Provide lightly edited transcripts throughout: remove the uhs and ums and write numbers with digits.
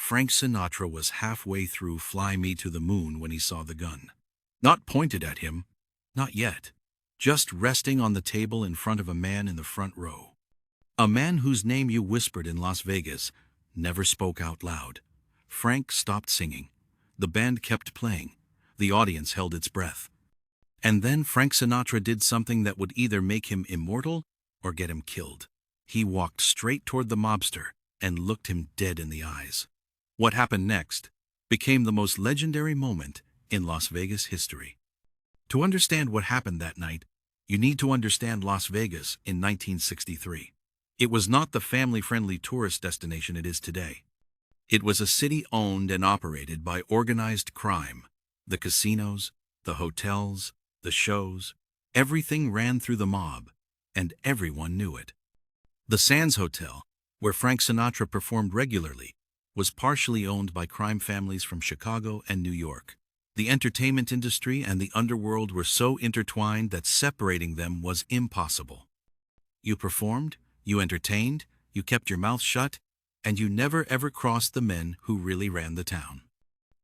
Frank Sinatra was halfway through Fly Me to the Moon when he saw the gun. Not pointed at him, not yet, just resting on the table in front of a man in the front row. A man whose name you whispered in Las Vegas, never spoke out loud. Frank stopped singing. The band kept playing. The audience held its breath. And then Frank Sinatra did something that would either make him immortal or get him killed. He walked straight toward the mobster and looked him dead in the eyes. What happened next became the most legendary moment in Las Vegas history. To understand what happened that night, you need to understand Las Vegas in 1963. It was not the family-friendly tourist destination it is today. It was a city owned and operated by organized crime. The casinos, the hotels, the shows, everything ran through the mob, and everyone knew it. The Sands Hotel, where Frank Sinatra performed regularly, was partially owned by crime families from Chicago and New York. The entertainment industry and the underworld were so intertwined that separating them was impossible. You performed, you entertained, you kept your mouth shut, and you never ever crossed the men who really ran the town.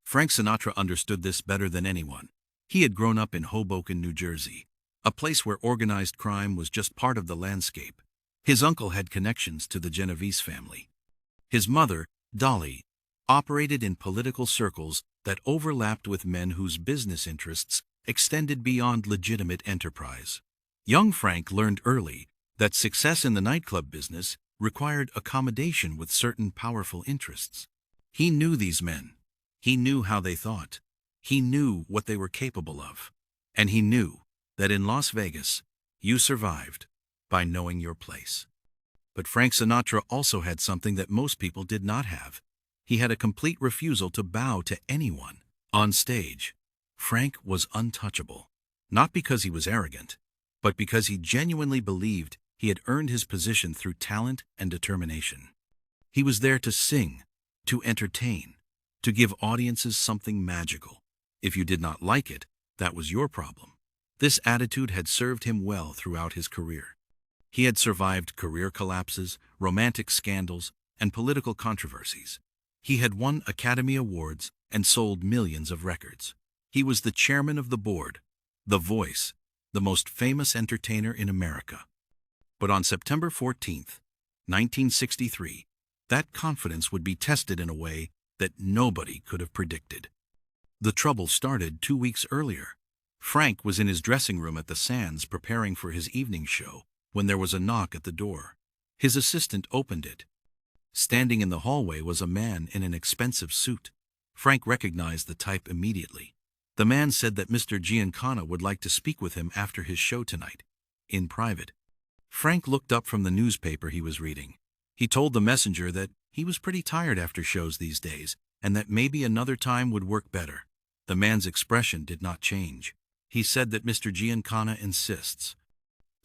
Frank Sinatra understood this better than anyone. He had grown up in Hoboken, New Jersey, a place where organized crime was just part of the landscape. His uncle had connections to the Genovese family. His mother, Dolly, operated in political circles that overlapped with men whose business interests extended beyond legitimate enterprise. Young Frank learned early that success in the nightclub business required accommodation with certain powerful interests. He knew these men. He knew how they thought. He knew what they were capable of. And he knew that in Las Vegas, you survived by knowing your place. But Frank Sinatra also had something that most people did not have. He had a complete refusal to bow to anyone. On stage, Frank was untouchable, not because he was arrogant, but because he genuinely believed he had earned his position through talent and determination. He was there to sing, to entertain, to give audiences something magical. If you did not like it, that was your problem. This attitude had served him well throughout his career. He had survived career collapses, romantic scandals, and political controversies. He had won Academy Awards and sold millions of records. He was the chairman of the board, the voice, the most famous entertainer in America. But on September 14th, 1963, that confidence would be tested in a way that nobody could have predicted. The trouble started 2 weeks earlier. Frank was in his dressing room at the Sands preparing for his evening show when there was a knock at the door. His assistant opened it. Standing in the hallway was a man in an expensive suit. Frank recognized the type immediately. The man said that Mr. Giancana would like to speak with him after his show tonight, in private. Frank looked up from the newspaper he was reading. He told the messenger that he was pretty tired after shows these days and that maybe another time would work better. The man's expression did not change. He said that Mr. Giancana insists.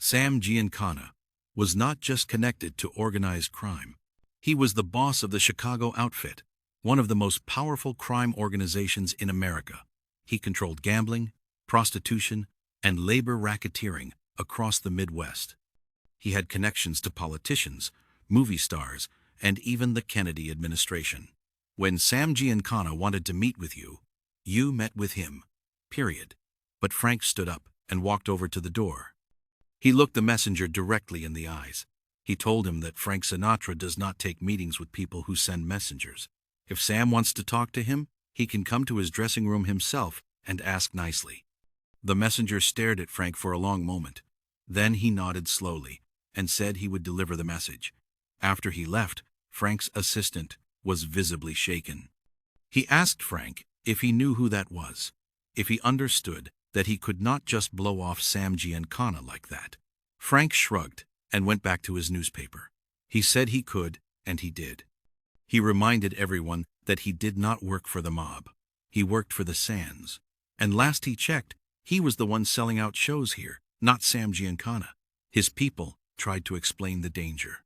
Sam Giancana was not just connected to organized crime. He was the boss of the Chicago outfit, one of the most powerful crime organizations in America. He controlled gambling, prostitution, and labor racketeering across the Midwest. He had connections to politicians, movie stars, and even the Kennedy administration. When Sam Giancana wanted to meet with you, you met with him, period. But Frank stood up and walked over to the door. He looked the messenger directly in the eyes. He told him that Frank Sinatra does not take meetings with people who send messengers. If Sam wants to talk to him, he can come to his dressing room himself and ask nicely. The messenger stared at Frank for a long moment. Then he nodded slowly and said he would deliver the message. After he left, Frank's assistant was visibly shaken. He asked Frank if he knew who that was, if he understood that he could not just blow off Sam Giancana like that. Frank shrugged and went back to his newspaper. He said he could, and he did. He reminded everyone that he did not work for the mob. He worked for the Sands. And last he checked, he was the one selling out shows here, not Sam Giancana. His people tried to explain the danger.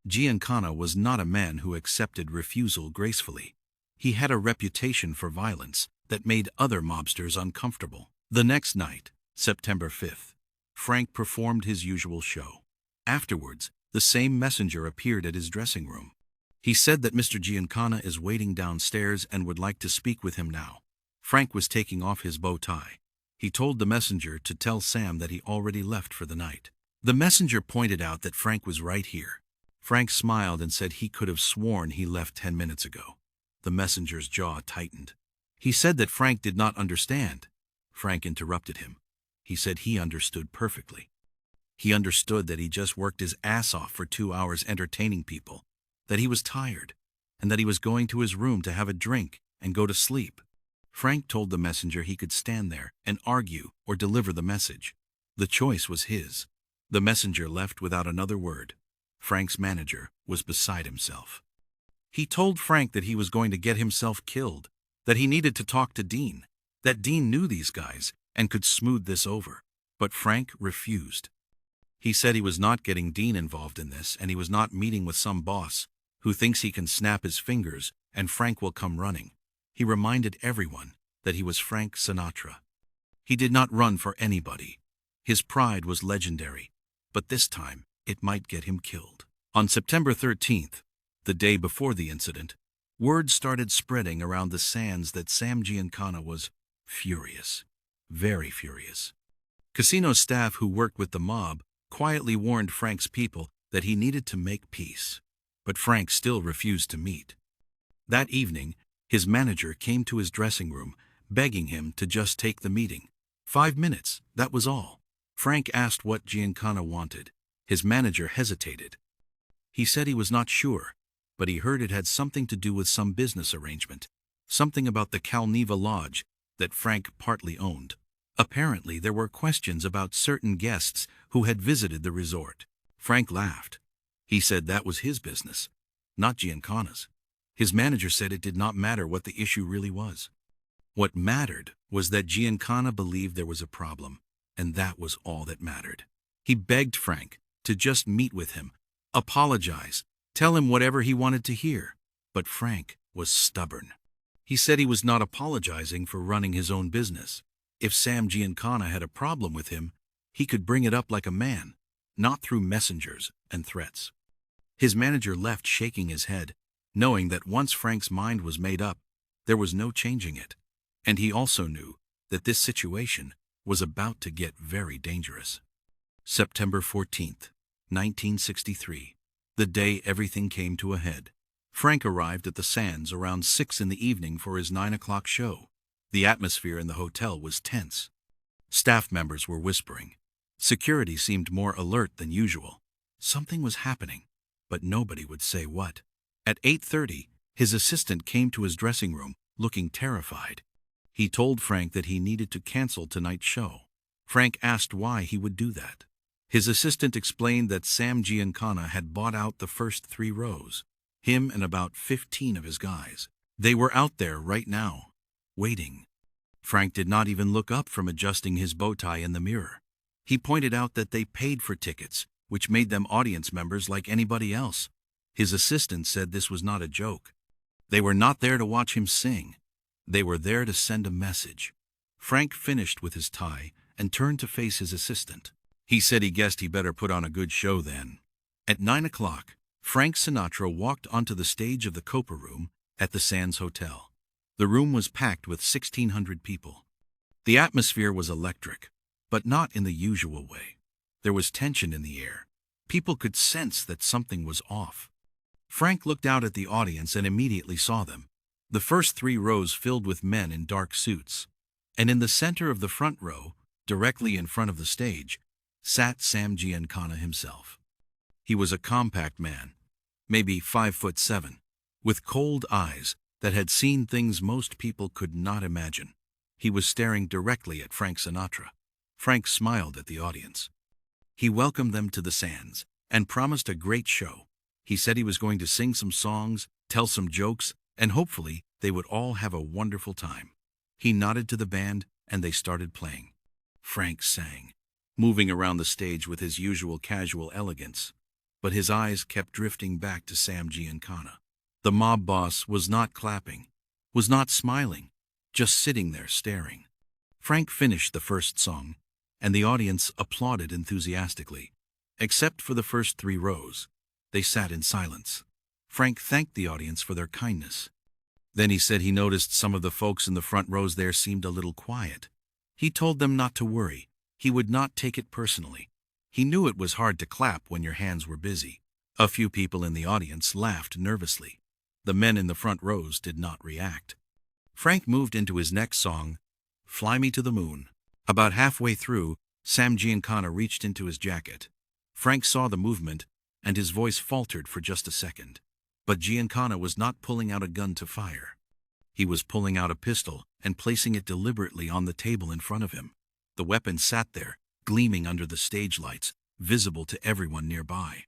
Giancana was not a man who accepted refusal gracefully. He had a reputation for violence that made other mobsters uncomfortable. The next night, September 5th, Frank performed his usual show. Afterwards, the same messenger appeared at his dressing room. He said that Mr. Giancana is waiting downstairs and would like to speak with him now. Frank was taking off his bow tie. He told the messenger to tell Sam that he already left for the night. The messenger pointed out that Frank was right here. Frank smiled and said he could have sworn he left 10 minutes ago. The messenger's jaw tightened. He said that Frank did not understand. Frank interrupted him. He said he understood perfectly. He understood that he just worked his ass off for 2 hours entertaining people, that he was tired, and that he was going to his room to have a drink and go to sleep. Frank told the messenger he could stand there and argue or deliver the message. The choice was his. The messenger left without another word. Frank's manager was beside himself. He told Frank that he was going to get himself killed, that he needed to talk to Dean, that Dean knew these guys and could smooth this over. But Frank refused. He said he was not getting Dean involved in this, and he was not meeting with some boss who thinks he can snap his fingers and Frank will come running. He reminded everyone that he was Frank Sinatra. He did not run for anybody. His pride was legendary, but this time it might get him killed. On September 13th, the day before the incident, word started spreading around the sands that Sam Giancana was furious, very furious. Casino staff who worked with the mob quietly warned Frank's people that he needed to make peace, but Frank still refused to meet. That evening, his manager came to his dressing room, begging him to just take the meeting. 5 minutes, that was all. Frank asked what Giancana wanted. His manager hesitated. He said he was not sure, but he heard it had something to do with some business arrangement, something about the Calneva Lodge that Frank partly owned. Apparently, there were questions about certain guests who had visited the resort. Frank laughed. He said that was his business, not Giancana's. His manager said it did not matter what the issue really was. What mattered was that Giancana believed there was a problem, and that was all that mattered. He begged Frank to just meet with him, apologize, tell him whatever he wanted to hear. But Frank was stubborn. He said he was not apologizing for running his own business. If Sam Giancana had a problem with him, he could bring it up like a man, not through messengers and threats. His manager left shaking his head, knowing that once Frank's mind was made up, there was no changing it. And he also knew that this situation was about to get very dangerous. September 14th, 1963, the day everything came to a head. Frank arrived at the Sands around 6 in the evening for his 9 o'clock show. The atmosphere in the hotel was tense. Staff members were whispering. Security seemed more alert than usual. Something was happening, but nobody would say what. At 8:30, his assistant came to his dressing room, looking terrified. He told Frank that he needed to cancel tonight's show. Frank asked why he would do that. His assistant explained that Sam Giancana had bought out the first 3 rows, him and about 15 of his guys. They were out there right now, waiting. Frank did not even look up from adjusting his bow tie in the mirror. He pointed out that they paid for tickets, which made them audience members like anybody else. His assistant said this was not a joke. They were not there to watch him sing. They were there to send a message. Frank finished with his tie and turned to face his assistant. He said he guessed he better put on a good show then. At 9 o'clock, Frank Sinatra walked onto the stage of the Copa Room at the Sands Hotel. The room was packed with 1,600 people. The atmosphere was electric, but not in the usual way. There was tension in the air. People could sense that something was off. Frank looked out at the audience and immediately saw them. The first 3 rows filled with men in dark suits. And in the center of the front row, directly in front of the stage, sat Sam Giancana himself. He was a compact man, maybe 5'7", with cold eyes that had seen things most people could not imagine. He was staring directly at Frank Sinatra. Frank smiled at the audience. He welcomed them to the Sands and promised a great show. He said he was going to sing some songs, tell some jokes, and hopefully they would all have a wonderful time. He nodded to the band and they started playing. Frank sang, moving around the stage with his usual casual elegance, but his eyes kept drifting back to Sam Giancana. The mob boss was not clapping, was not smiling, just sitting there staring. Frank finished the first song, and the audience applauded enthusiastically. Except for the first 3 rows. They sat in silence. Frank thanked the audience for their kindness. Then he said he noticed some of the folks in the front rows there seemed a little quiet. He told them not to worry. He would not take it personally. He knew it was hard to clap when your hands were busy. A few people in the audience laughed nervously. The men in the front rows did not react. Frank moved into his next song, Fly Me to the Moon. About halfway through, Sam Giancana reached into his jacket. Frank saw the movement, and his voice faltered for just a second. But Giancana was not pulling out a gun to fire. He was pulling out a pistol and placing it deliberately on the table in front of him. The weapon sat there, gleaming under the stage lights, visible to everyone nearby.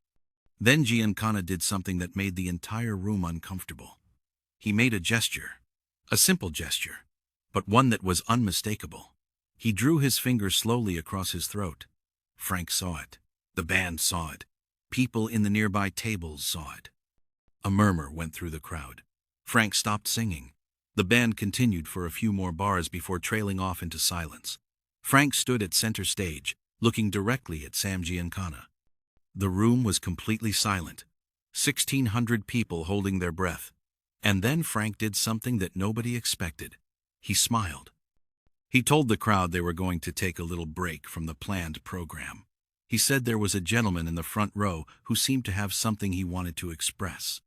Then Giancana did something that made the entire room uncomfortable. He made a gesture. A simple gesture, but one that was unmistakable. He drew his fingers slowly across his throat. Frank saw it. The band saw it. People in the nearby tables saw it. A murmur went through the crowd. Frank stopped singing. The band continued for a few more bars before trailing off into silence. Frank stood at center stage, looking directly at Sam Giancana. The room was completely silent, 1,600 people holding their breath. And then Frank did something that nobody expected. He smiled. He told the crowd they were going to take a little break from the planned program. He said there was a gentleman in the front row who seemed to have something he wanted to express.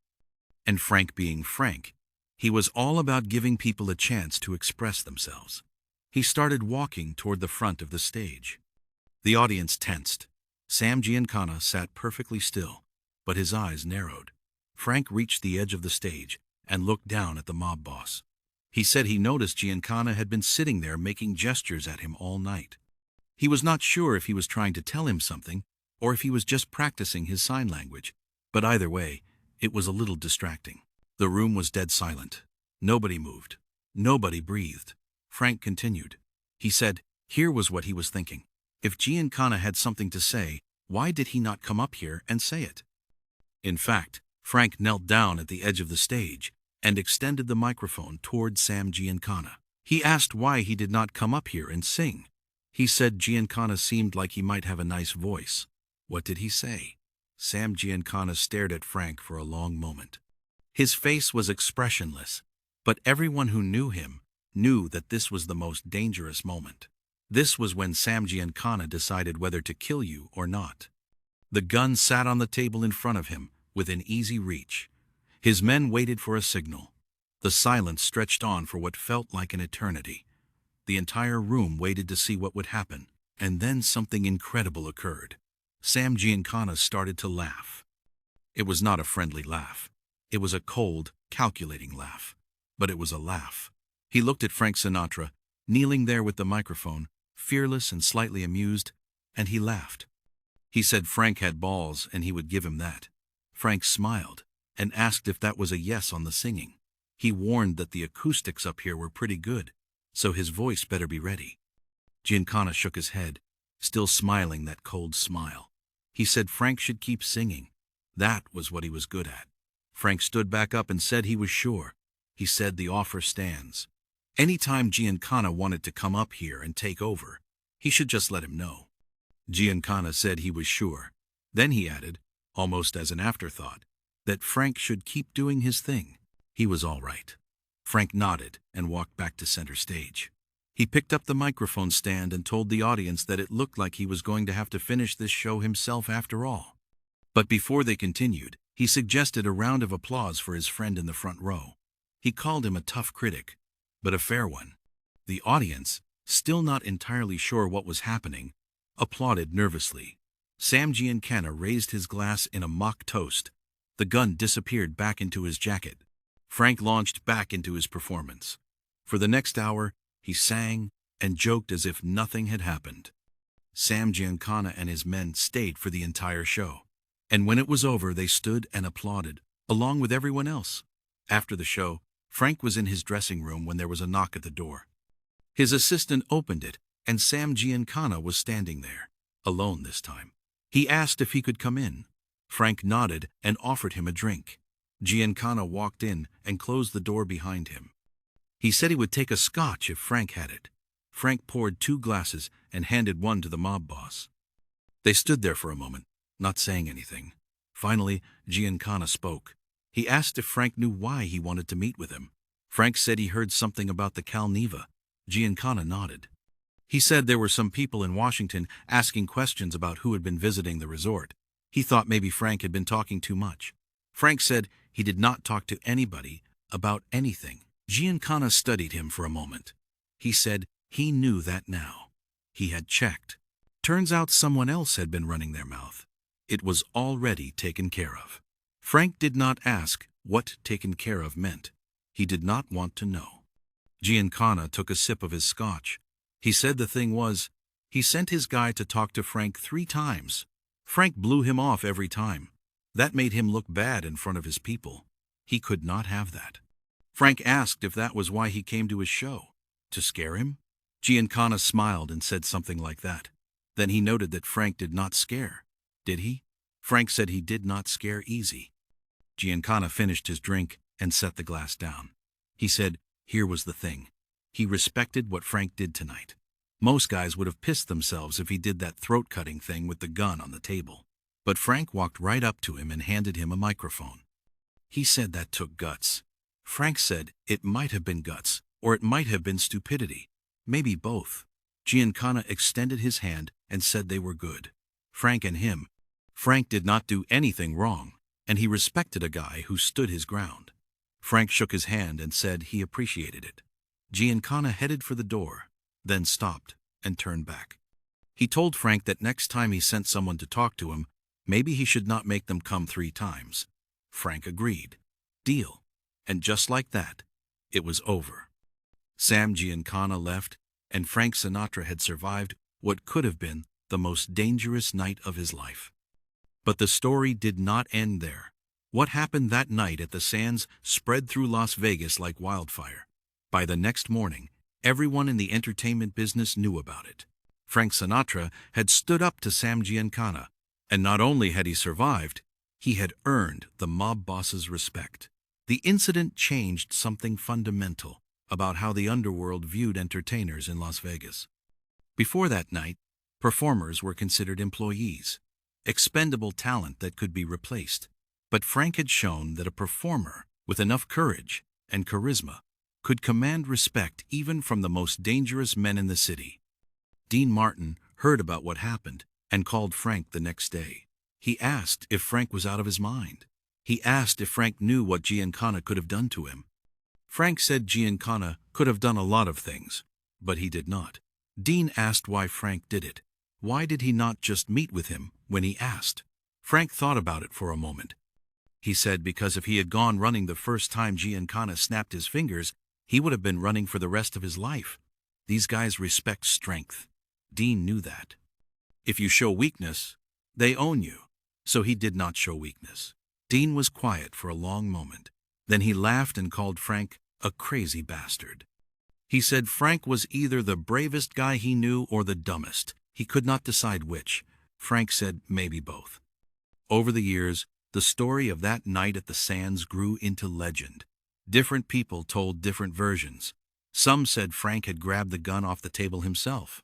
And Frank being Frank, he was all about giving people a chance to express themselves. He started walking toward the front of the stage. The audience tensed. Sam Giancana sat perfectly still, but his eyes narrowed. Frank reached the edge of the stage and looked down at the mob boss. He said he noticed Giancana had been sitting there making gestures at him all night. He was not sure if he was trying to tell him something or if he was just practicing his sign language, but either way, it was a little distracting. The room was dead silent. Nobody moved. Nobody breathed. Frank continued. He said, here was what he was thinking. If Giancana had something to say, why did he not come up here and say it? In fact, Frank knelt down at the edge of the stage and extended the microphone toward Sam Giancana. He asked why he did not come up here and sing. He said Giancana seemed like he might have a nice voice. What did he say? Sam Giancana stared at Frank for a long moment. His face was expressionless, but everyone who knew him knew that this was the most dangerous moment. This was when Sam Giancana decided whether to kill you or not. The gun sat on the table in front of him, within easy reach. His men waited for a signal. The silence stretched on for what felt like an eternity. The entire room waited to see what would happen, and then something incredible occurred. Sam Giancana started to laugh. It was not a friendly laugh. It was a cold, calculating laugh. But it was a laugh. He looked at Frank Sinatra, kneeling there with the microphone, fearless and slightly amused, and he laughed. He said Frank had balls and he would give him that. Frank smiled and asked if that was a yes on the singing. He warned that the acoustics up here were pretty good, so his voice better be ready. Giancana shook his head, still smiling that cold smile. He said Frank should keep singing. That was what he was good at. Frank stood back up and said he was sure. He said the offer stands. Anytime Giancana wanted to come up here and take over, he should just let him know. Giancana said he was sure. Then he added, almost as an afterthought, that Frank should keep doing his thing. He was all right. Frank nodded and walked back to center stage. He picked up the microphone stand and told the audience that it looked like he was going to have to finish this show himself after all. But before they continued, he suggested a round of applause for his friend in the front row. He called him a tough critic, but a fair one. The audience, still not entirely sure what was happening, applauded nervously. Sam Giancana raised his glass in a mock toast. The gun disappeared back into his jacket. Frank launched back into his performance. For the next hour, he sang and joked as if nothing had happened. Sam Giancana and his men stayed for the entire show. And when it was over, they stood and applauded, along with everyone else. After the show, Frank was in his dressing room when there was a knock at the door. His assistant opened it, and Sam Giancana was standing there, alone this time. He asked if he could come in. Frank nodded and offered him a drink. Giancana walked in and closed the door behind him. He said he would take a scotch if Frank had it. Frank poured 2 glasses and handed one to the mob boss. They stood there for a moment, not saying anything. Finally, Giancana spoke. He asked if Frank knew why he wanted to meet with him. Frank said he heard something about the Cal Neva. Giancana nodded. He said there were some people in Washington asking questions about who had been visiting the resort. He thought maybe Frank had been talking too much. Frank said he did not talk to anybody about anything. Giancana studied him for a moment. He said he knew that now. He had checked. Turns out someone else had been running their mouth. It was already taken care of. Frank did not ask what taken care of meant. He did not want to know. Giancana took a sip of his scotch. He said the thing was, he sent his guy to talk to Frank 3 times. Frank blew him off every time. That made him look bad in front of his people. He could not have that. Frank asked if that was why he came to his show. To scare him? Giancana smiled and said something like that. Then he noted that Frank did not scare. Did he? Frank said he did not scare easy. Giancana finished his drink and set the glass down. He said, here was the thing. He respected what Frank did tonight. Most guys would have pissed themselves if he did that throat-cutting thing with the gun on the table. But Frank walked right up to him and handed him a microphone. He said that took guts. Frank said it might have been guts, or it might have been stupidity. Maybe both. Giancana extended his hand and said they were good. Frank and him. Frank did not do anything wrong, and he respected a guy who stood his ground. Frank shook his hand and said he appreciated it. Giancana headed for the door, then stopped and turned back. He told Frank that next time he sent someone to talk to him, maybe he should not make them come 3 times. Frank agreed. Deal. And just like that, it was over. Sam Giancana left, and Frank Sinatra had survived what could have been the most dangerous night of his life. But the story did not end there. What happened that night at the Sands spread through Las Vegas like wildfire. By the next morning, everyone in the entertainment business knew about it. Frank Sinatra had stood up to Sam Giancana, and not only had he survived, he had earned the mob boss's respect. The incident changed something fundamental about how the underworld viewed entertainers in Las Vegas. Before that night, performers were considered employees, expendable talent that could be replaced. But Frank had shown that a performer with enough courage and charisma could command respect even from the most dangerous men in the city. Dean Martin heard about what happened and called Frank the next day. He asked if Frank was out of his mind. He asked if Frank knew what Giancana could have done to him. Frank said Giancana could have done a lot of things, but he did not. Dean asked why Frank did it. Why did he not just meet with him when he asked? Frank thought about it for a moment. He said because if he had gone running the first time Giancana snapped his fingers, he would have been running for the rest of his life. These guys respect strength. Dean knew that. If you show weakness, they own you. So he did not show weakness. Dean was quiet for a long moment. Then he laughed and called Frank a crazy bastard. He said Frank was either the bravest guy he knew or the dumbest. He could not decide which. Frank said maybe both. Over the years, the story of that night at the Sands grew into legend. Different people told different versions. Some said Frank had grabbed the gun off the table himself.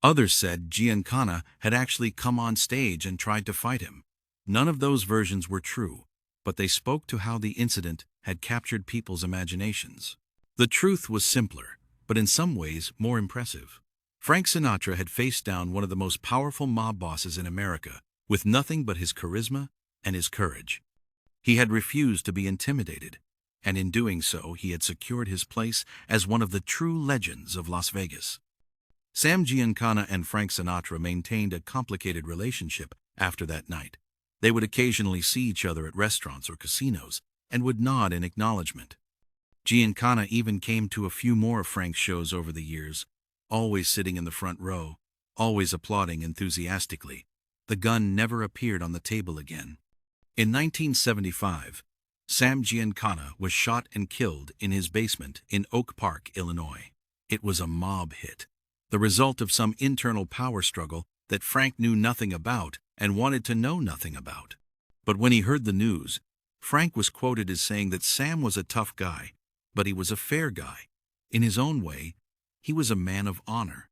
Others said Giancana had actually come on stage and tried to fight him. None of those versions were true, but they spoke to how the incident had captured people's imaginations. The truth was simpler, but in some ways more impressive. Frank Sinatra had faced down one of the most powerful mob bosses in America with nothing but his charisma and his courage. He had refused to be intimidated, and in doing so he had secured his place as one of the true legends of Las Vegas. Sam Giancana and Frank Sinatra maintained a complicated relationship after that night. They would occasionally see each other at restaurants or casinos and would nod in acknowledgement. Giancana even came to a few more of Frank's shows over the years, always sitting in the front row, always applauding enthusiastically. The gun never appeared on the table again. In 1975, Sam Giancana was shot and killed in his basement in Oak Park, Illinois. It was a mob hit, the result of some internal power struggle that Frank knew nothing about and wanted to know nothing about. But when he heard the news, Frank was quoted as saying that Sam was a tough guy, but he was a fair guy. In his own way, he was a man of honor.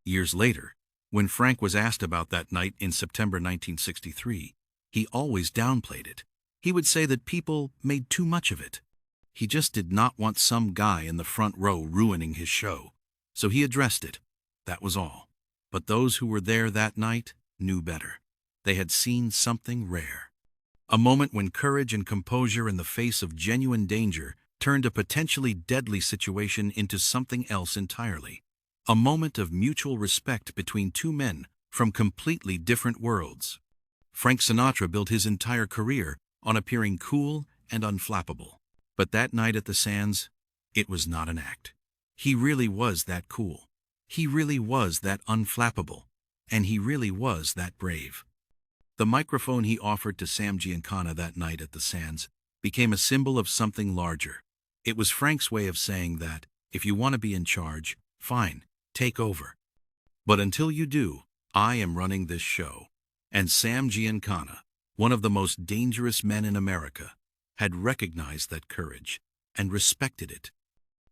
Years later, when Frank was asked about that night in September 1963, he always downplayed it. He would say that people made too much of it. He just did not want some guy in the front row ruining his show. So he addressed it. That was all. But those who were there that night knew better. They had seen something rare. A moment when courage and composure in the face of genuine danger turned a potentially deadly situation into something else entirely. A moment of mutual respect between two men from completely different worlds. Frank Sinatra built his entire career on appearing cool and unflappable. But that night at the Sands, it was not an act. He really was that cool. He really was that unflappable. And he really was that brave. The microphone he offered to Sam Giancana that night at the Sands became a symbol of something larger. It was Frank's way of saying that, if you want to be in charge, fine, take over. But until you do, I am running this show. And Sam Giancana, one of the most dangerous men in America, had recognized that courage and respected it.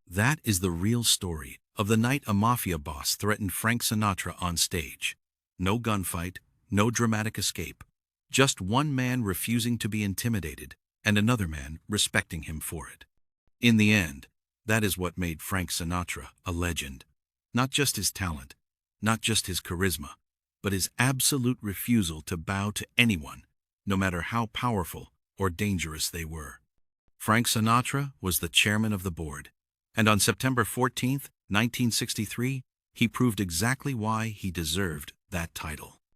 That is the real story of the night a mafia boss threatened Frank Sinatra on stage. No gunfight, no dramatic escape. Just one man refusing to be intimidated and another man respecting him for it. In the end, that is what made Frank Sinatra a legend. Not just his talent, not just his charisma, but his absolute refusal to bow to anyone, no matter how powerful or dangerous they were. Frank Sinatra was the chairman of the board, and on September 14, 1963, he proved exactly why he deserved that title.